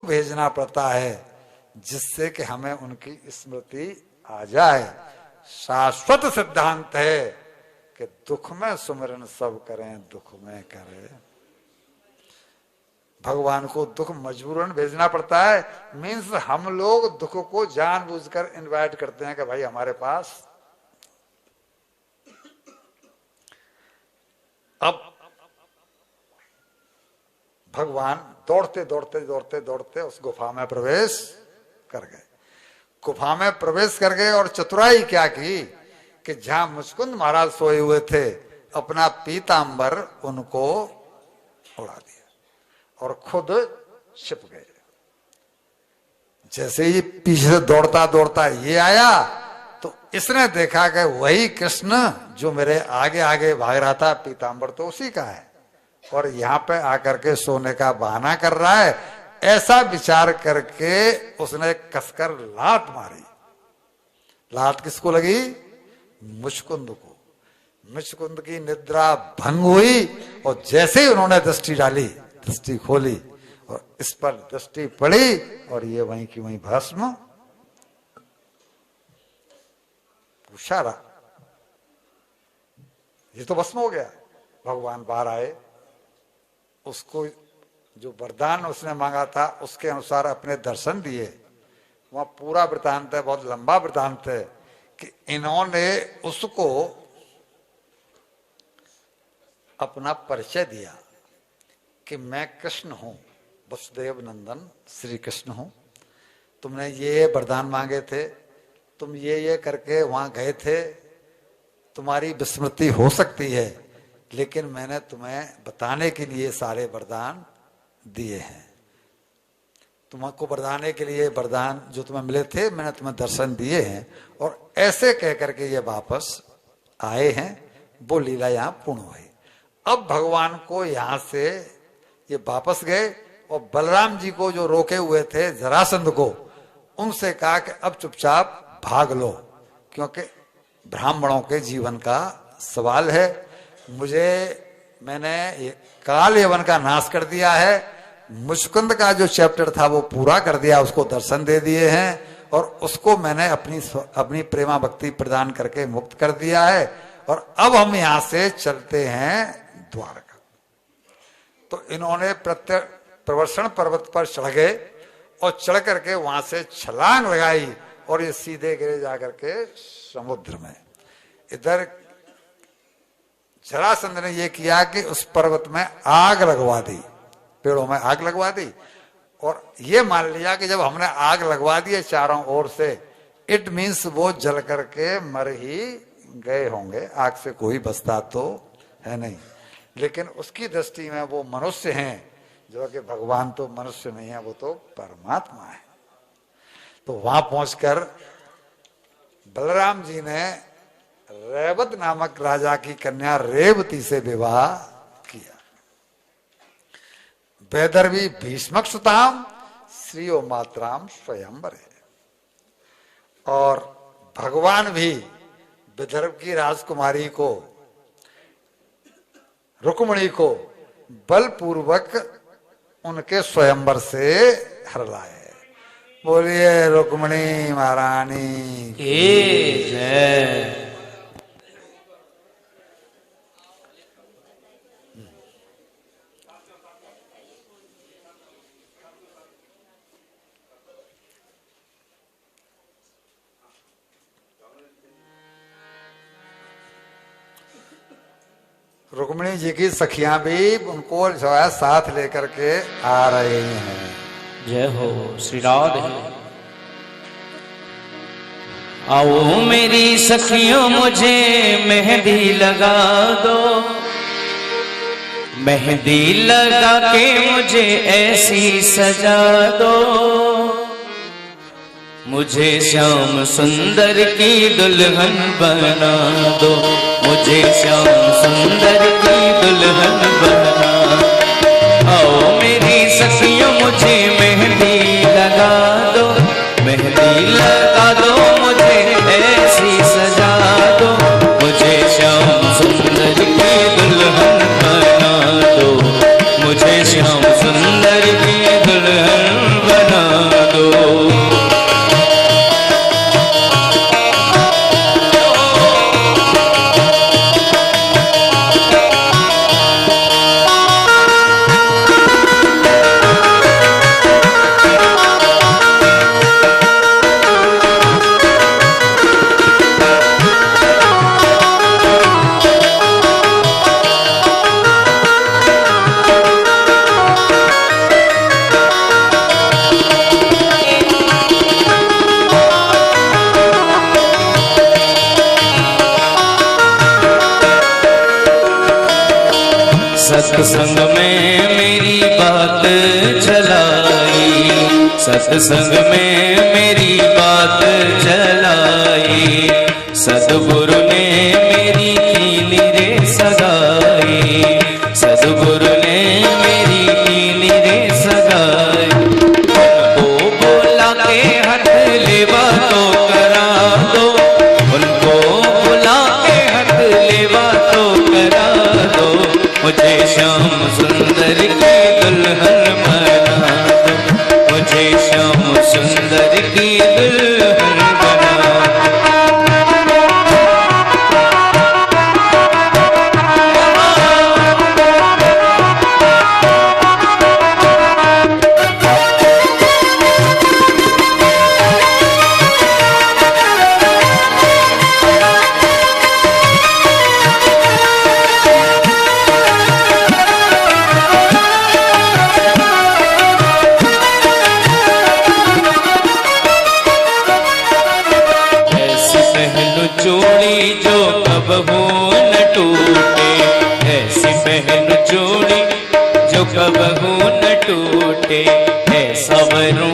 भेजना पड़ता है जिससे कि हमें उनकी स्मृति आ जाए। शाश्वत सिद्धांत है कि दुख में सुमिरन सब करें, दुख में करें। भगवान को दुख मजबूरन भेजना पड़ता है। मीन्स हम लोग दुख को जानबूझकर इनवाइट करते हैं कि भाई हमारे पास। अब भगवान दौड़ते दौड़ते दौड़ते दौड़ते उस गुफा में प्रवेश कर गए। गुफा में प्रवेश कर गए और चतुराई क्या की कि जहां मुचकुंद महाराज सोए हुए थे, अपना पीतांबर उनको उड़ा दिया और खुद छिप गए। जैसे ही पीछे से दौड़ता दौड़ता ये आया तो इसने देखा कि वही कृष्ण जो मेरे आगे आगे भाग रहा था, पीतांबर तो उसी का है और यहाँ पे आकर के सोने का बहाना कर रहा है। ऐसा विचार करके उसने कसकर लात मारी। लात किसको लगी? मुचकुंद को। मुचकुंद की निद्रा भंग हुई और जैसे ही उन्होंने दृष्टि डाली, दृष्टि खोली और इस पर दृष्टि पड़ी और ये वहीं की वहीं भस्म। पूछा रहा, ये तो भस्म हो गया। भगवान बाहर आए, उसको जो वरदान उसने मांगा था उसके अनुसार अपने दर्शन दिए। वहां पूरा वृतांत है, बहुत लंबा वृतांत है कि इन्होंने उसको अपना परिचय दिया कि मैं कृष्ण हूं, वसुदेव नंदन श्री कृष्ण हूं। तुमने ये वरदान मांगे थे, तुम ये करके वहां गए थे, तुम्हारी विस्मृति हो सकती है, लेकिन मैंने तुम्हें बताने के लिए सारे वरदान दिए हैं। तुमको बताने के लिए वरदान जो तुम्हें मिले थे मैंने तुम्हें दर्शन दिए हैं। और ऐसे कह करके ये वापस आए हैं। वो लीला यहाँ पूर्ण हुई। अब भगवान को यहाँ से ये वापस गए और बलराम जी को जो रोके हुए थे जरासंध को, उनसे कहा कि अब चुपचाप भाग लो, क्योंकि ब्राह्मणों के जीवन का सवाल है। मैंने काल यवन का नाश कर दिया है, मुचकुंद का जो चैप्टर था वो पूरा कर दिया, उसको दर्शन दे दिए हैं और उसको मैंने अपनी प्रेमा भक्ति प्रदान करके मुक्त कर दिया है। और अब हम यहां से चलते हैं द्वारका। तो इन्होंने प्रवर्षण पर्वत पर चढ़ गए और चढ़ करके वहां से छलांग लगाई और ये सीधे गिरे जाकर के समुद्र में। इधर जरासंध ने यह किया कि उस पर्वत में आग लगवा दी, पेड़ों में आग लगवा दी और ये मान लिया कि जब हमने आग लगवा दी है चारों ओर से, इट मीन्स वो जल करके मर ही गए होंगे, आग से कोई बचता तो है नहीं। लेकिन उसकी दृष्टि में वो मनुष्य हैं, जो कि भगवान तो मनुष्य नहीं है, वो तो परमात्मा है। तो वहां पहुंचकर बलराम जी ने रेवत नामक राजा की कन्या रेवती से विवाह किया। वैदर्भी भीष्मक सुताम श्रीओ मात्राम स्वयंवर है। और भगवान भी विदर्भ की राजकुमारी को, रुक्मिणी को बलपूर्वक उनके स्वयंवर से हर लाए। बोलिए रुक्मिणी महारानी की जय। रुक्मिणी जी की सखियां भी उनको जो है साथ लेकर के आ रही हैं। जय हो श्री राधे। आओ मेरी सखियों मुझे मेहंदी लगा दो, मेहंदी लगा के मुझे ऐसी सजा दो, मुझे श्याम सुंदर की दुल्हन बना दो, मुझे श्याम सुंदर की दुल्हन बना। आओ मेरी सखियों मुझे मेहंदी लगा दो, मेहंदी लगा दो, मुझे ऐसी सजा दो, मुझे श्याम सुंदर की दुल्हन बना दो, मुझे श्याम सुंदर की दुल्हन बना सत्संग में मेरी बात चलाई, सतगुरु ने मेरी कीनी रे सगाई, सतगुरु ने मेरी कीनी रे सगाई। उनको बोला के हाथ लेवा तो करा दो, उनको बोला के हाथ लेवा तो करा दो, मुझे श्याम सुंदर की दुल्हन बना दो, मुझे श्याम सुंदर की दुल्हन बना दो। चूड़ी जो कबहू न टूटे, ऐसी पहन चूड़ी जो कबहू न टूटे, ऐसा वरूं